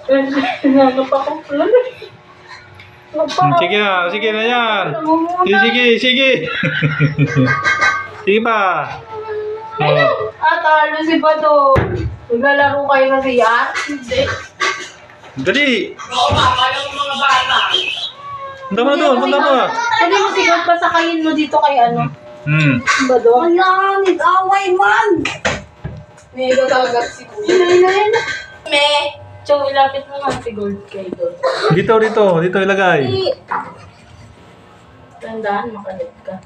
Nanap ako. Sige na yan. Sige. Sige pa. Oh. Talo si Bato. Naglalaro kayo na siya? Hindi. Dali. Oo, yung mga bata. Punta mo doon, punta mo. Pwede mo sigod pa sakayin mo dito kay ano? Bato? Wala, nag-away man. May gagagat si Kuya. Me. Chong, ilapit mo nga si Gold kay doon. Dito ilagay. Tandaan, makalit ka.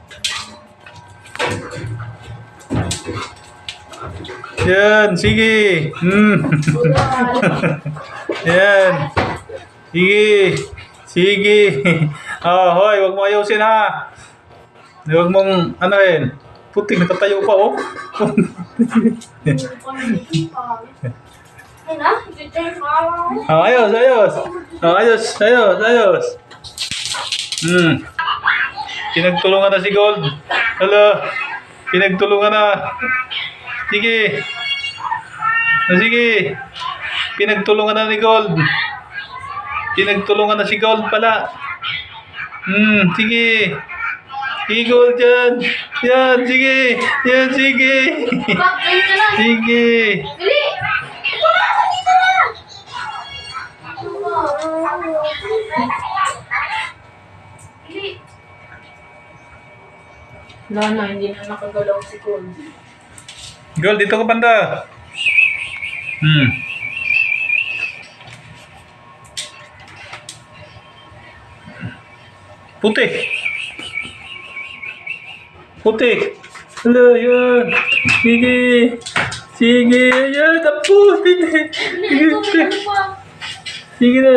Yan, sige. Yan. Sige. Oh, hoy, wag mo ayusin ha. Huwag mong ano rin. Putik, natatayo pa oh. Ayos. Pinagtulungan na si Gold. Hello. Pinagtulungan na. Sige. Pinagtulungan na ni Gold. Pinagtulungan na si Gold pala. Sige. Sige, Gold yan. Yan, sige. Sige. Wala na, hindi na nakagalaw si Gold. Gold, dito ka banda. Putik. Hello, yan. Sige. Yan, tapos. Sige na.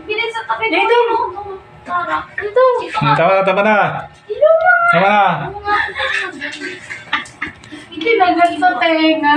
Bilis sa tabi Dito. Tara. Tama na. Hindi na ganito tenga.